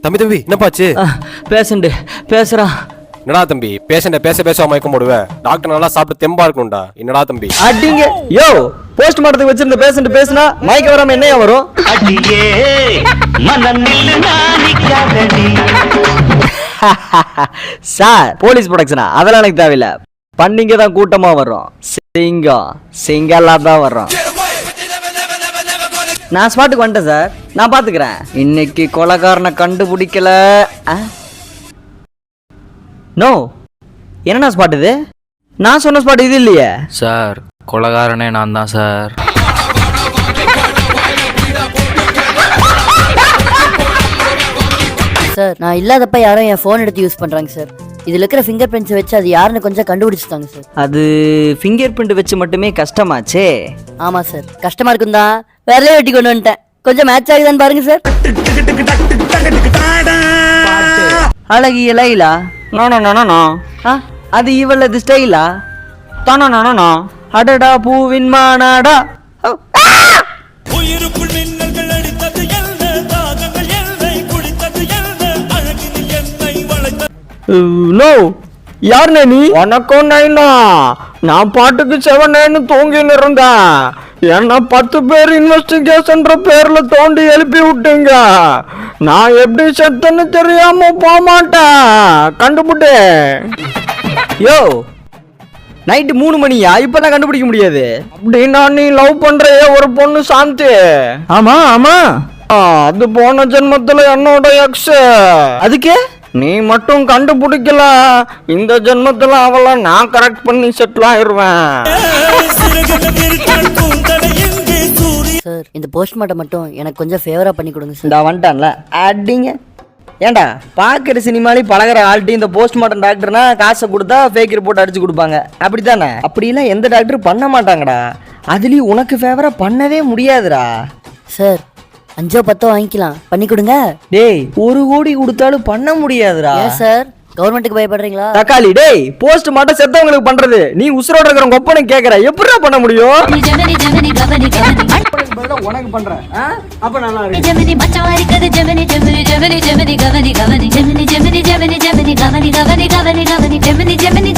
தம்பி தம்பி என்னப்பாச்சு? பேஷண்ட் பேசுறான். என்னடா தம்பி பேஷண்ட பேச மயக்கம் போடுவ? டாக்டர் நல்லா சாப்பிட்டு தெம்பா இருக்கணும்டா. என்னடா தம்பி அடிங்க யோ, போஸ்ட்மார்ட்டத்துக்கு வச்சிருந்த பேஷண்ட் பேசினா மயக்க வராம என்னையா வரும்? அடியே மனநிலை நானிக்காதடி. Sir police ப்ரொடக்ஷனா? அதெல்லாம் எனக்கு தேவையில்ல. பண்ணிங்க தான் கூட்டமா வரும். சிங்கல்லா தான் வரும். நான் ஸ்பாட்டுக்கு வந்துட்டேன் சார், நான் பாத்துக்கிறேன். இன்னைக்கு கொலைகாரனை கண்டுபிடிக்கல. நோ, என்னண்ணா ஸ்பாட் இது? நான் சொன்ன ஸ்பாட் இது இல்லையே சார். கொலைகாரனே நான் தான் சார். சார் நான் இல்லாதப்ப யாரும் என் ஃபோன் எடுத்து யூஸ் பண்றாங்க சார். இதுல இருக்கிற ஃபிங்கர் பிரிண்ட்ஸ் வச்சு அது யாருன்னு கொஞ்சம் கண்டுபிடிச்சிட்டாங்க சார். அது ஃபிங்கர் பிரிண்ட் வச்சு மட்டுமே கஷ்டமாச்சே. ஆமா சார், கஷ்டமா இருக்கும் தான். வேறலே வெட்டி கொண்டு வந்துட்டேன். கொஞ்சம் மேட்ச் ஆகுதான்னு பாருங்க சார். அழகிய லைலா நோ. அது இவளது ஸ்டைலா தானோ. அடடா பூவின் மாநாடா. உயிருக்குள் மின்னல்கள் அடித்தது என்ன, தாகங்கள் என்னை குடித்தது என்ன, அழகினில் என்னை வளைத்தது. நோ, யாருண்ணே நீ? வணக்கம் நைனா. நான் பாட்டுக்கு 7 தூங்கின்னு இருந்தேன். என்ன 10 பேர் இன்வெஸ்டிகேஷன்ற பேர்ல தோண்டி எழுப்பி விட்டீங்க. நான் எப்படி செத்தன்னு தெரியாம போக மாட்டேன். கண்டுபிட்டு. யோ, நைட்டு 3 மணியா? இப்பதான் கண்டுபிடிக்க முடியாது. அப்படின்னா நீ லவ் பண்ற ஒரு பொண்ணு சாந்தி? ஆமா. அது போன ஜென்மத்துல என்னோட எக்ஸ். அதுக்கு நீ மட்டும் கண்டுபிடிக்கல, இந்த ஜென்மத்துல அவளை நான் கரெக்ட் பண்ணி செட்டில் ஆயிருவேன். சார் இந்த போஸ்ட்மார்ட்டம் மட்டும் எனக்கு கொஞ்சம் ஃபேவரா பண்ணி கொடுங்க சார். இந்த வந்துட்டான்ல அடிங்க. ஏண்டா பாக்குற சினிமாலி பழகிற ஆள்கிட்ட இந்த போஸ்ட்மார்ட்டம் டாக்டர்னா காசை கொடுத்தா ஃபேக் ரிப்போர்ட் அடிச்சு கொடுப்பாங்க, அப்படித்தானே? அப்படிலாம் எந்த டாக்டரும் பண்ண மாட்டாங்கடா. அதுலயும் உனக்கு ஃபேவரா பண்ணவே முடியாதுடா. சார் 5 10 வாங்கிக்கலாம், பண்ணி கொடுங்க. டேய் 1 கோடி கொடுத்தாலும் பண்ண முடியாதுடா. ஏன் சார் கவர்மெண்ட்டுக்கு பயப்படுறீங்களா? தக்காளி டேய், போஸ்ட் மார்ட்டம் செத்தவங்களுக்கு பண்றது. நீ உசுரோட இருக்கிற கொப்பனை கேக்குற, எப்படிடா பண்ண முடியும்? உனக்கு பண்றேன் அப்ப நல்லா இருக்கு. ஜெமினி மச்சான் இருக்குது ஜெமினி ஜெமினி ஜெமினி ஜெமினி கவனி கவனி ஜெமினி ஜெமினி ஜெமினி ஜெமினி கவனி கவனி கவனி ஜெமினி ஜெமினி